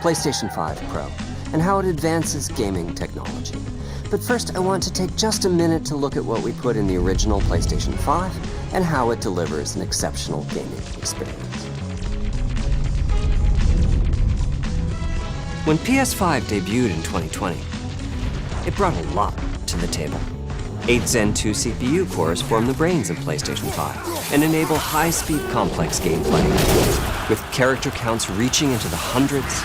PlayStation 5 Pro, and how it advances gaming technology. But first, I want to take just a minute to look at what we put in the original PlayStation 5 and how it delivers an exceptional gaming experience. When PS5 debuted in 2020, it brought a lot to the table. 8 Zen 2 CPU cores form the brains of PlayStation 5 and enable high-speed, complex gameplay, with character counts reaching into the hundreds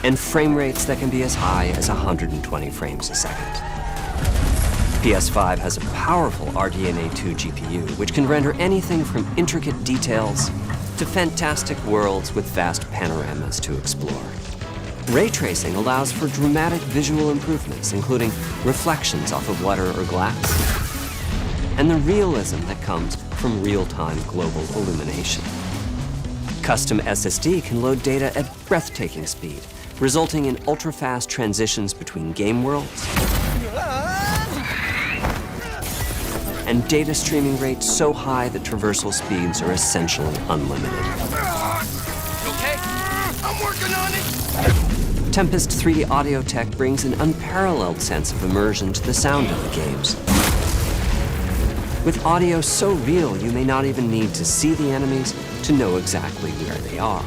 and frame rates that can be as high as 120 frames a second. PS5 has a powerful RDNA 2 GPU, which can render anything from intricate details to fantastic worlds with vast panoramas to explore. Ray tracing allows for dramatic visual improvements, including reflections off of water or glass, and the realism that comes from real-time global illumination. Custom SSD can load data at breathtaking speed, resulting in ultra-fast transitions between game worlds and data streaming rates so high that traversal speeds are essentially unlimited. You okay? I'm working on it! Tempest 3D audio tech brings an unparalleled sense of immersion to the sound of the games. With audio so real, you may not even need to see the enemies to know exactly where they are.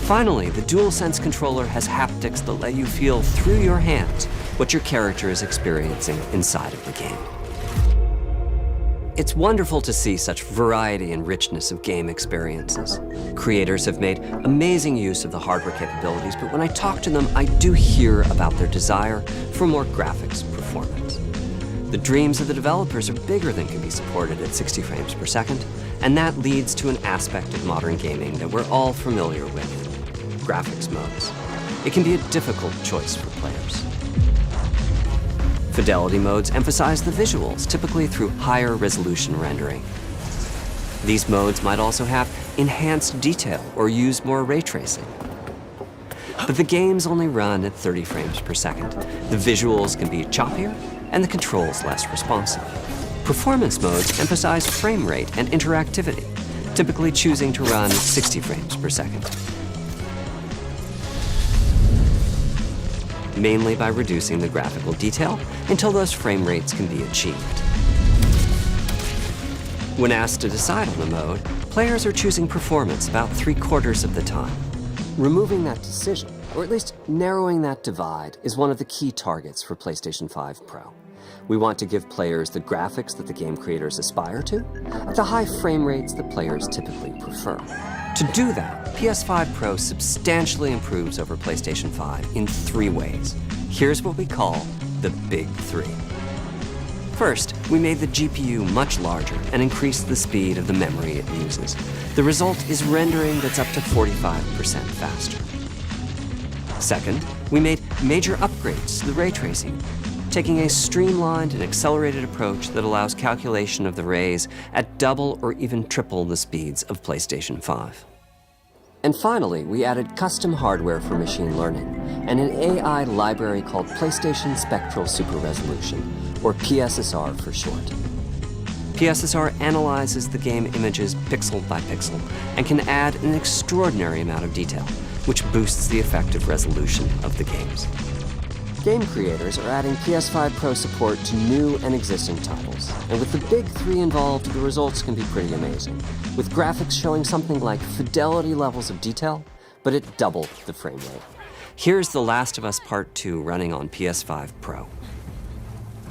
Finally, the DualSense controller has haptics that let you feel through your hands what your character is experiencing inside of the game. It's wonderful to see such variety and richness of game experiences. Creators have made amazing use of the hardware capabilities, but when I talk to them, I do hear about their desire for more graphics performance. The dreams of the developers are bigger than can be supported at 60 frames per second, and that leads to an aspect of modern gaming that we're all familiar with: graphics modes. It can be a difficult choice for players. Fidelity modes emphasize the visuals, typically through higher resolution rendering. These modes might also have enhanced detail or use more ray tracing. But the games only run at 30 frames per second. The visuals can be choppier and the controls less responsive. Performance modes emphasize frame rate and interactivity, typically choosing to run at 60 frames per second, mainly by reducing the graphical detail until those frame rates can be achieved. When asked to decide on a mode, players are choosing performance about 3/4 of the time. Removing that decision, or at least narrowing that divide, is one of the key targets for PlayStation 5 Pro. We want to give players the graphics that the game creators aspire to, at the high frame rates that players typically prefer. To do that, PS5 Pro substantially improves over PlayStation 5 in 3 ways. Here's what we call the Big 3. First, we made the GPU much larger and increased the speed of the memory it uses. The result is rendering that's up to 45% faster. Second, we made major upgrades to the ray tracing, taking a streamlined and accelerated approach that allows calculation of the rays at double or even triple the speeds of PlayStation 5. And finally, we added custom hardware for machine learning and an AI library called PlayStation Spectral Super Resolution, or PSSR for short. PSSR analyzes the game images pixel by pixel and can add an extraordinary amount of detail, which boosts the effective resolution of the games. Game creators are adding PS5 Pro support to new and existing titles, and with the Big 3 involved, the results can be pretty amazing, with graphics showing something like fidelity levels of detail, but at double the frame rate. Here's The Last of Us Part 2 running on PS5 Pro.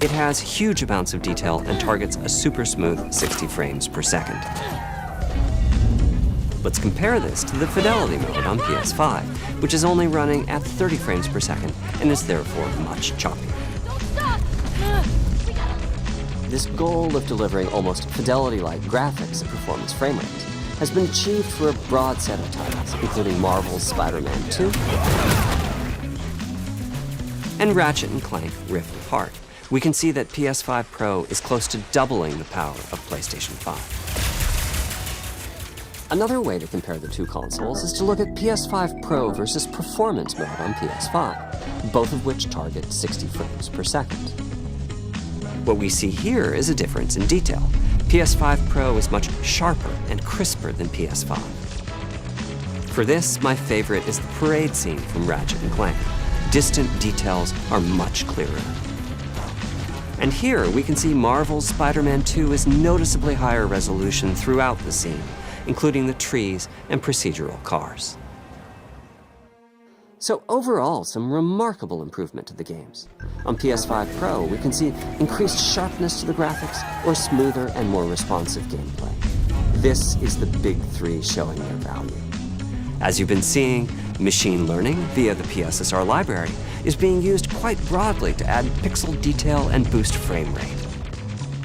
It has huge amounts of detail and targets a super smooth 60 frames per second. Let's compare this to the fidelity mode on PS5, which is only running at 30 frames per second and is therefore much choppier. This goal of delivering almost fidelity-like graphics at performance frame rates has been achieved for a broad set of titles, including Marvel's Spider-Man 2 and Ratchet & Clank Rift Apart. We can see that PS5 Pro is close to doubling the power of PlayStation 5. Another way to compare the two consoles is to look at PS5 Pro versus Performance mode on PS5, both of which target 60 frames per second. What we see here is a difference in detail. PS5 Pro is much sharper and crisper than PS5. For this, my favorite is the parade scene from Ratchet & Clank. Distant details are much clearer. And here we can see Marvel's Spider-Man 2 is noticeably higher resolution throughout the scene, including the trees and procedural cars. So overall, some remarkable improvement to the games. On PS5 Pro, we can see increased sharpness to the graphics or smoother and more responsive gameplay. This is the big three showing their value. As you've been seeing, machine learning via the PSSR library is being used quite broadly to add pixel detail and boost frame rate.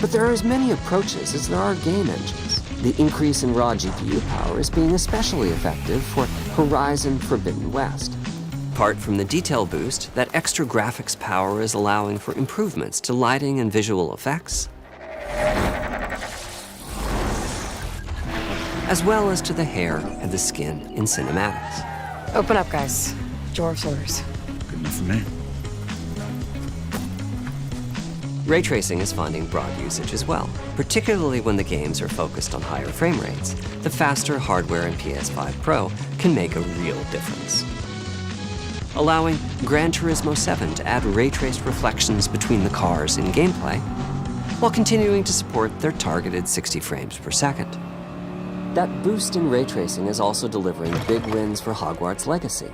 But there are as many approaches as there are game engines. The increase in raw GPU power is being especially effective for Horizon Forbidden West. Apart from the detail boost, that extra graphics power is allowing for improvements to lighting and visual effects, as well as to the hair and the skin in cinematics. Open up, guys. Dwarf's orders. Good enough for me. Ray tracing is finding broad usage as well, particularly when the games are focused on higher frame rates. The faster hardware in PS5 Pro can make a real difference, allowing Gran Turismo 7 to add ray-traced reflections between the cars in gameplay, while continuing to support their targeted 60 frames per second. That boost in ray tracing is also delivering big wins for Hogwarts Legacy,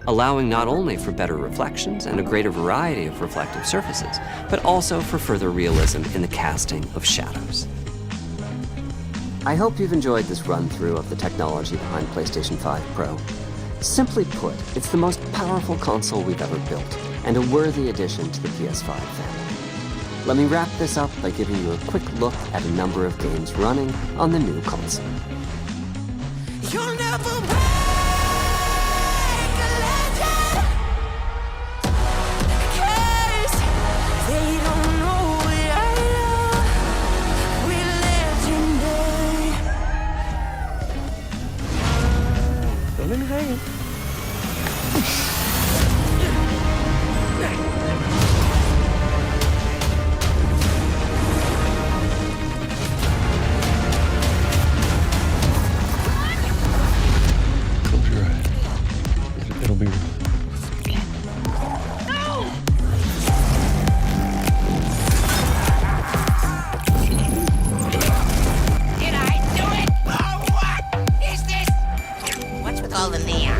allowing not only for better reflections and a greater variety of reflective surfaces, but also for further realism in the casting of shadows. I hope you've enjoyed this run-through of the technology behind PlayStation 5 Pro. Simply put, it's the most powerful console we've ever built, and a worthy addition to the PS5 family. Let me wrap this up by giving you a quick look at a number of games running on the new console. You'll never break a legend, 'cause they don't know we are legendary. Don't in hurry. Close your eyes. It'll be. Did I do it? Oh, what is this? What's with all the neon?